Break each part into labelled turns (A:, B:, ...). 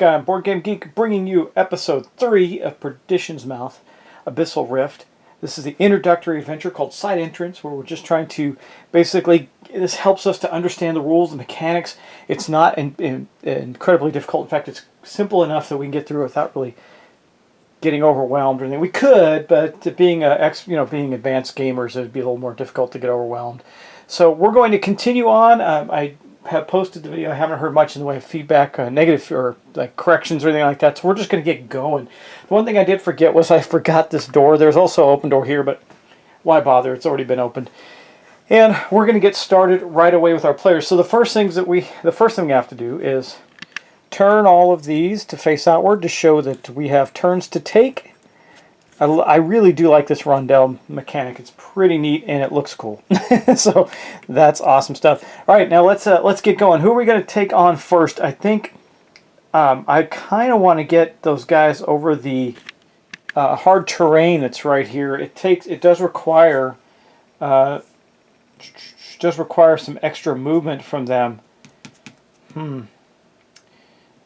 A: Guy on Board Game Geek, bringing you episode 3 of Perdition's Mouth, Abyssal Rift. This is the introductory adventure called Side Entrance, where we're just trying to basically, this helps us to understand the rules, the mechanics. It's not incredibly difficult. In fact, it's simple enough that we can get through without really getting overwhelmed or anything. We could, but being being advanced gamers, it'd be a little more difficult to get overwhelmed. So we're going to continue on. I have posted the video. I haven't heard much in the way of feedback, negative or like corrections or anything like that. So we're just going to get going. The one thing I did forget was I forgot this door. There's also an open door here, but why bother? It's already been opened. And we're going to get started right away with our players. So the first thing we have to do is turn all of these to face outward to show that we have turns to take. I really do like this rondel mechanic. It's pretty neat and it looks cool. So that's awesome stuff. All right, now let's get going. Who are we going to take on first? I think I kind of want to get those guys over the hard terrain that's right here. It does require some extra movement from them.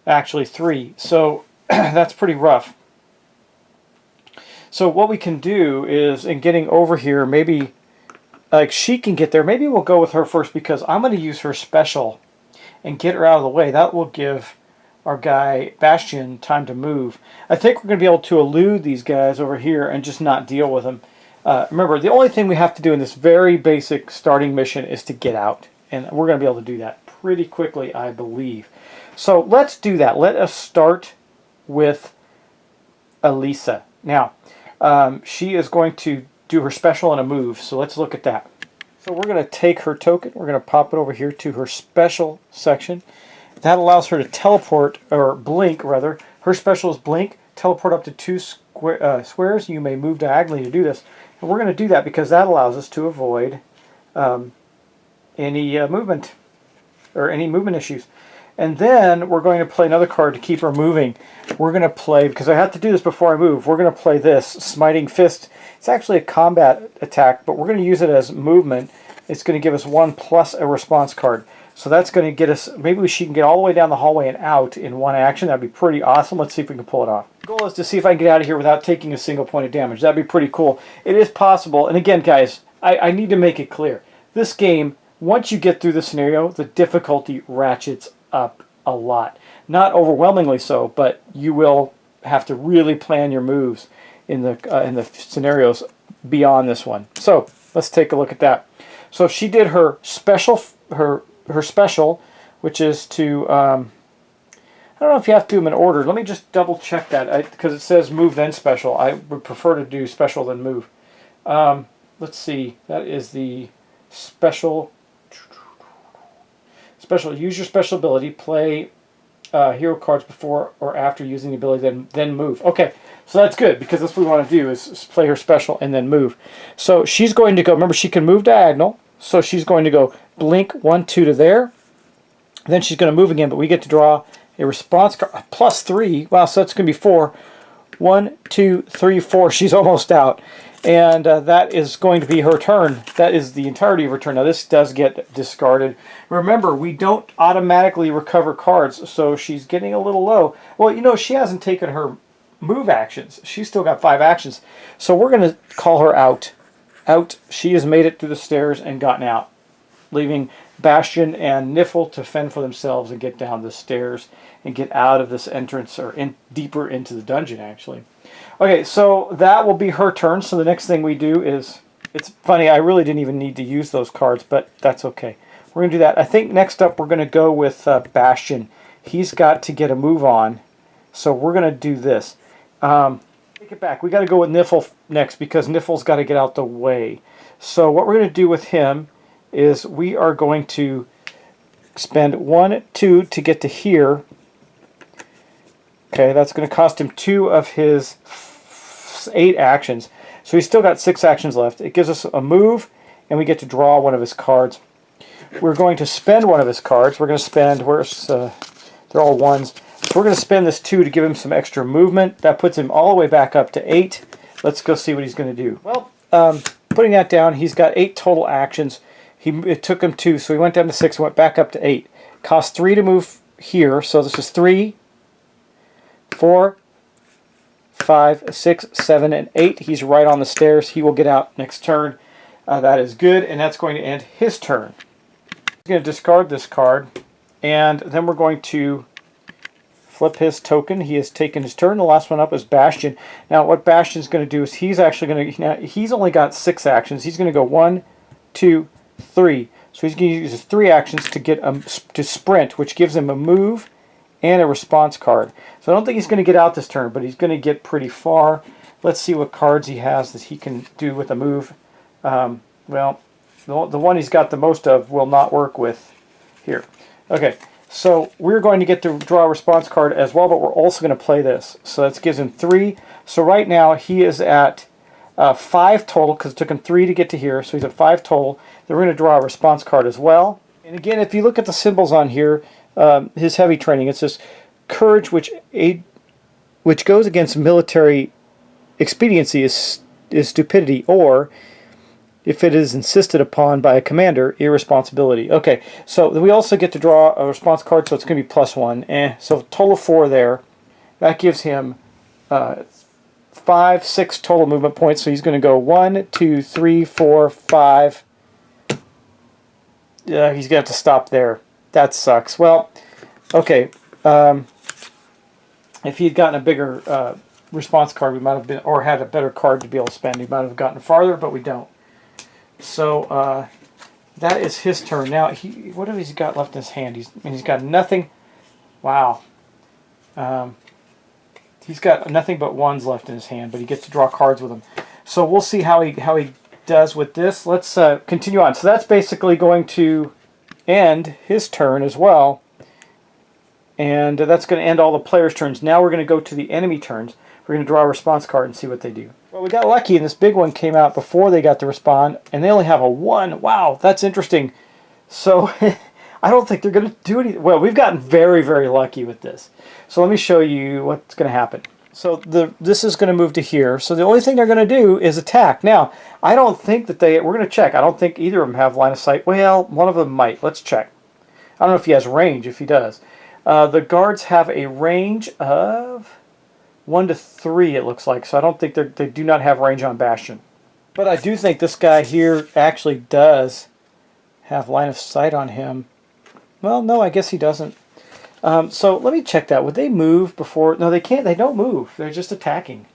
A: Actually 3. So that's pretty rough. So what we can do is, in getting over here, maybe like she can get there. Maybe we'll go with her first because I'm going to use her special and get her out of the way. That will give our guy Bastien time to move. I think we're going to be able to elude these guys over here and just not deal with them. Remember, the only thing we have to do in this very basic starting mission is to get out. And we're going to be able to do that pretty quickly, I believe. So let's do that. Let us start with Elisa. Now, she is going to do her special in a move, so let's look at that. So we're going to take her token, we're going to pop it over here to her special section. That allows her to teleport, or blink rather. Her special is blink, teleport up to 2 squares. You may move diagonally to do this. And we're going to do that because that allows us to avoid any movement, or any movement issues. And then we're going to play another card to keep her moving. We're going to play, because I have to do this before I move, we're going to play this, Smiting Fist. It's actually a combat attack, but we're going to use it as movement. It's going to give us 1 plus a response card. So that's going to get us, maybe she can get all the way down the hallway and out in 1 action. That'd be pretty awesome. Let's see if we can pull it off. The goal is to see if I can get out of here without taking a single point of damage. That'd be pretty cool. It is possible. And again, guys, I need to make it clear. This game, once you get through the scenario, the difficulty ratchets up a lot. Not overwhelmingly so, but you will have to really plan your moves in the scenarios beyond this one. So let's take a look at that. So she did her special, her special, which is to I don't know if you have to do them in order. Let me just double check that because it says move then special. I would prefer to do special than move. Let's see. That is the special. Use your special ability. Play hero cards before or after using the ability, then move. Okay, so that's good because that's what we want to do is play her special and then move. So she's going to go. Remember, she can move diagonal. So she's going to go blink 1, 2 to there. Then she's going to move again, but we get to draw a response card plus 3. Wow, so that's going to be 4. 1, 2, 3, 4. She's almost out. And that is going to be her turn. That is the entirety of her turn. Now this does get discarded. Remember, we don't automatically recover cards, so she's getting a little low. Well, you know, she hasn't taken her move actions. She's still got 5 actions. So we're going to call her out. Out. She has made it through the stairs and gotten out, leaving Bastien and Niffle to fend for themselves and get down the stairs and get out of this entrance, or deeper into the dungeon, actually. Okay, so that will be her turn. So the next thing we do is, it's funny, I really didn't even need to use those cards, but that's okay. We're going to do that. I think next up we're going to go with Bastien. He's got to get a move on, so we're going to do this. Take it back. We got to go with Niffle next because Niffle's got to get out the way. So what we're going to do with him is we are going to spend 1, 2 to get to here. Okay, that's going to cost him 2 of his 8 actions. So he's still got 6 actions left. It gives us a move, and we get to draw 1 of his cards. We're going to spend 1 of his cards. We're going to spend, they're all 1s. So we're going to spend this 2 to give him some extra movement. That puts him all the way back up to 8. Let's go see what he's going to do. Well, putting that down, he's got 8 total actions. It took him 2, so he went down to 6 and went back up to 8. Cost 3 to move here, so this is 3, 4, 5, 6, 7, and 8. He's right on the stairs. He will get out next turn. That is good, and that's going to end his turn. He's going to discard this card, and then we're going to flip his token. He has taken his turn. The last one up is Bastien. Now, what Bastien's going to do is he's actually going to... Now, he's only got 6 actions. He's going to go 1, 2, 3. So he's going to use his 3 actions to get to sprint, which gives him a move and a response card. So I don't think he's going to get out this turn, but he's going to get pretty far. Let's see what cards he has that he can do with a move. Well, the one he's got the most of will not work with here. Okay, so we're going to get to draw a response card as well, but we're also going to play this. So that gives him 3. So right now he is at 5 total, because it took him 3 to get to here, so he's at 5 total. Then we're going to draw a response card as well. And again, if you look at the symbols on here, his heavy training, it says courage, which goes against military expediency is stupidity, or if it is insisted upon by a commander, irresponsibility. Okay, so we also get to draw a response card, so it's going to be +1. So total 4 there. That gives him 5, 6 total movement points. So he's going to go 1, 2, 3, 4, 5. He's going to have to stop there. That sucks. Well, okay. If he'd gotten a bigger response card, we might have been, or had a better card to be able to spend, we might have gotten farther, but we don't. So that is his turn. Now, what have he got left in his hand? He's got nothing. Wow. He's got nothing but 1s left in his hand, but he gets to draw cards with them. So we'll see how he does with this. Let's continue on. So that's basically going to end his turn as well. And that's going to end all the players' turns. Now we're going to go to the enemy turns. We're going to draw a response card and see what they do. Well, we got lucky, and this big one came out before they got to respond, and they only have a 1. Wow, that's interesting. So I don't think they're going to do anything. Well, we've gotten very, very lucky with this. So let me show you what's going to happen. So this is going to move to here. So the only thing they're going to do is attack. Now, I don't think that we're going to check. I don't think either of them have line of sight. Well, one of them might. Let's check. I don't know if he has range, if he does. The guards have a range of 1 to 3, it looks like. So I don't think they do not have range on Bastion. But I do think this guy here actually does have line of sight on him. Well, no, I guess he doesn't. So let me check that. Would they move before? No, they can't. They don't move. They're just attacking.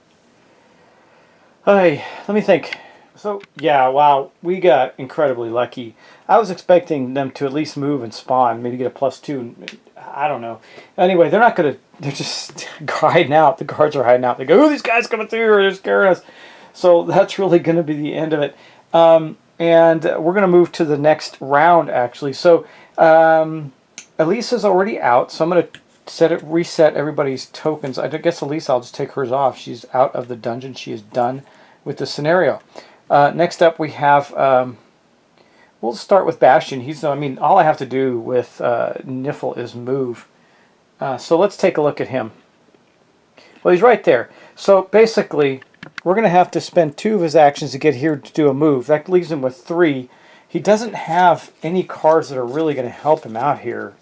A: Hey, let me think. So, yeah, wow, we got incredibly lucky. I was expecting them to at least move and spawn, maybe get a +2. I don't know. Anyway, they're not going to, they're just hiding out. The guards are hiding out. They go, oh, these guys coming through, or they're scaring us. So that's really going to be the end of it. And we're going to move to the next round, actually. So Elisa's already out, so I'm going to reset everybody's tokens. I guess Elisa, I'll just take hers off. She's out of the dungeon. She is done with the scenario. Next up, we have, we'll start with Bastion. All I have to do with Niffle is move. So let's take a look at him. Well, he's right there. So basically, we're going to have to spend 2 of his actions to get here to do a move. That leaves him with 3. He doesn't have any cards that are really going to help him out here.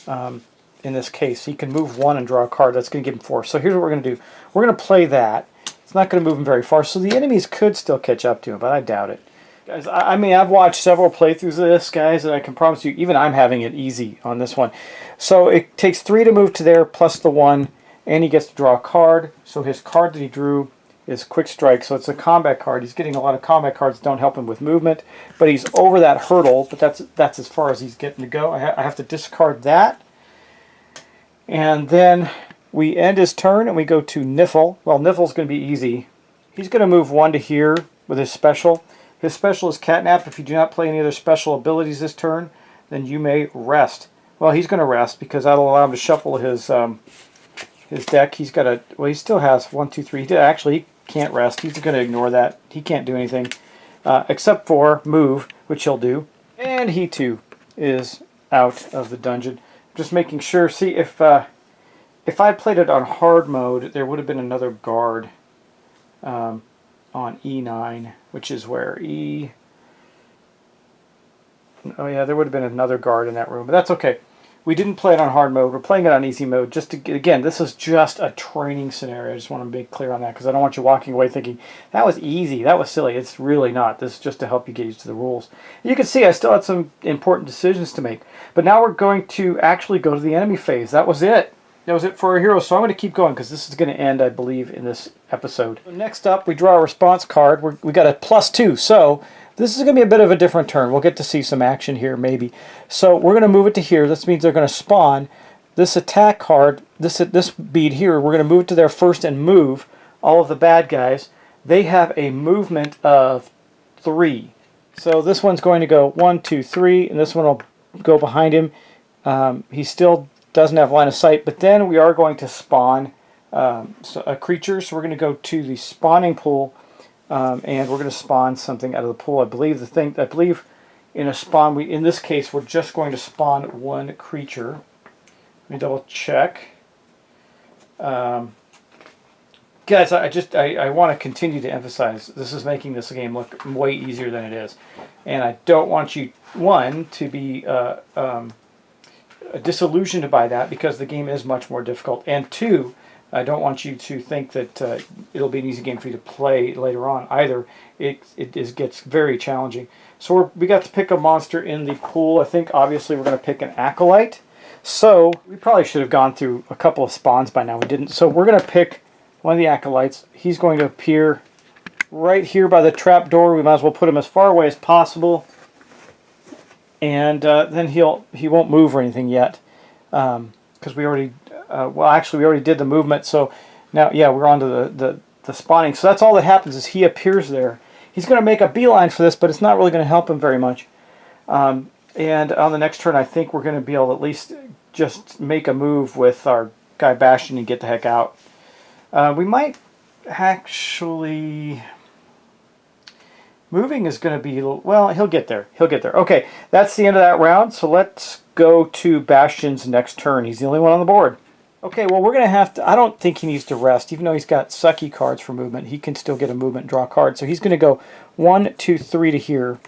A: In this case, he can move 1 and draw a card. That's going to give him 4. So here's what we're going to do. We're going to play that. It's not going to move him very far. So the enemies could still catch up to him, but I doubt it. Guys, I've watched several playthroughs of this, guys, and I can promise you, even I'm having it easy on this one. So it takes 3 to move to there, plus the 1, and he gets to draw a card. So his card that he drew is Quick Strike, so it's a combat card. He's getting a lot of combat cards that don't help him with movement, but he's over that hurdle, but that's as far as he's getting to go. I have to discard that. And then we end his turn and we go to Niffle. Well, Niffle's going to be easy. He's going to move 1 to here with his special. His special is Catnap. If you do not play any other special abilities this turn, then you may rest. Well, he's going to rest because that'll allow him to shuffle his deck. He's got a, well, he still has 1, 2, 3. He can't rest. He's going to ignore that. He can't do anything except for move, which he'll do. And he too is out of the dungeon. Just making sure. See, if I played it on hard mode, there would have been another guard on E9, which is where E. Oh yeah, there would have been another guard in that room, but that's okay. We didn't play it on hard mode. We're playing it on easy mode. Just to, again, this is just a training scenario. I just want to be clear on that because I don't want you walking away thinking, that was easy, that was silly. It's really not. This is just to help you get used to the rules. You can see I still had some important decisions to make. But now we're going to actually go to the enemy phase. That was it. That was it for our heroes. So I'm going to keep going because this is going to end, I believe, in this episode. Next up, we draw a response card. We got a +2. So this is going to be a bit of a different turn. We'll get to see some action here, maybe. So we're going to move it to here. This means they're going to spawn. This attack card, this bead here, we're going to move it to there first and move all of the bad guys. They have a movement of 3. So this one's going to go 1, 2, 3, and this one will go behind him. He still doesn't have line of sight, but then we are going to spawn a creature. So we're going to go to the spawning pool, and we're going to spawn something out of the pool. I believe in a spawn, in this case, we're just going to spawn 1 creature. Let me double check. Guys, I want to continue to emphasize this is making this game look way easier than it is, and I don't want you, one, to be disillusioned by that because the game is much more difficult, and 2, I don't want you to think that it'll be an easy game for you to play later on either. It gets very challenging. So we got to pick a monster in the pool. I think obviously we're going to pick an acolyte. So we probably should have gone through a couple of spawns by now. We didn't. So we're going to pick one of the acolytes. He's going to appear right here by the trap door. We might as well put him as far away as possible. And then he won't move or anything yet because we already well, actually we already did the movement. So now, yeah, we're on to the spawning. So that's all that happens is he appears there. He's going to make a beeline for this, but it's not really going to help him very much. And on the next turn, I think we're going to be able to at least just make a move with our guy Bastien and get the heck out. We might actually... Moving is going to be... Well, he'll get there. He'll get there. Okay, that's the end of that round. So let's go to Bastien's next turn. He's the only one on the board. Okay, well, we're going to have to... I don't think he needs to rest. Even though he's got sucky cards for movement, he can still get a movement and draw a card. So he's going to go 1, 2, 3 to here.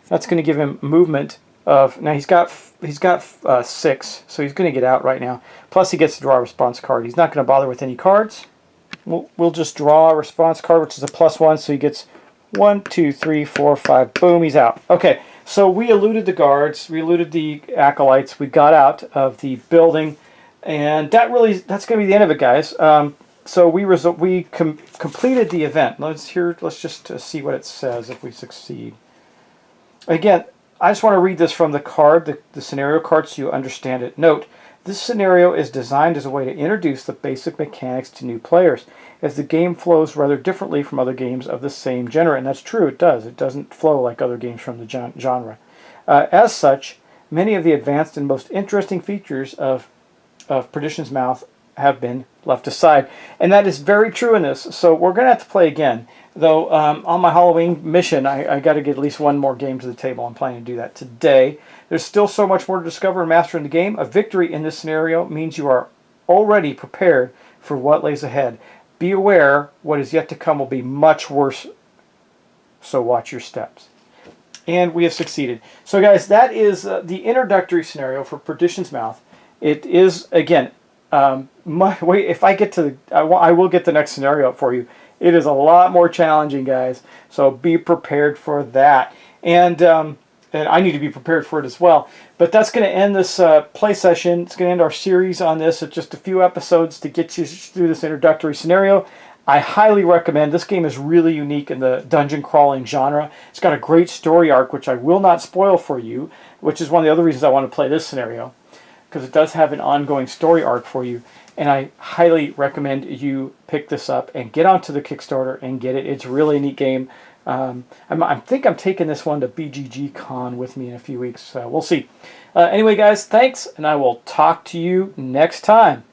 A: That's going to give him movement of... Now, he's got 6, so he's going to get out right now. Plus, he gets to draw a response card. He's not going to bother with any cards. We'll just draw a response card, which is a +1, so he gets 1, 2, 3, 4, 5. Boom, he's out. Okay, so we eluded the guards. We eluded the acolytes. We got out of the building, and that's going to be the end of it, guys. So we completed the event. Let's just see what it says if we succeed. Again, I just want to read this from the card, the scenario card, so you understand it. Note, this scenario is designed as a way to introduce the basic mechanics to new players, as the game flows rather differently from other games of the same genre. And that's true, it does. It doesn't flow like other games from the genre. As such, many of the advanced and most interesting features of Perdition's Mouth have been left aside. And that is very true in this. So we're going to have to play again. Though on my Halloween mission, I got to get at least one more game to the table. I'm planning to do that today. There's still so much more to discover and master in the game. A victory in this scenario means you are already prepared for what lays ahead. Be aware, what is yet to come will be much worse, so watch your steps. And we have succeeded. So guys, that is the introductory scenario for Perdition's Mouth. It is, again, if I get to I will get the next scenario up for you. It is a lot more challenging, guys, so be prepared for that. And I need to be prepared for it as well. But that's going to end this play session. It's going to end our series on this. It's just a few episodes to get you through this introductory scenario. I highly recommend. This game is really unique in the dungeon crawling genre. It's got a great story arc, which I will not spoil for you, which is one of the other reasons I want to play this scenario, because it does have an ongoing story arc for you. And I highly recommend you pick this up and get onto the Kickstarter and get it. It's a really neat game. I think I'm taking this one to BGG Con with me in a few weeks. We'll see. Anyway, guys, thanks, and I will talk to you next time.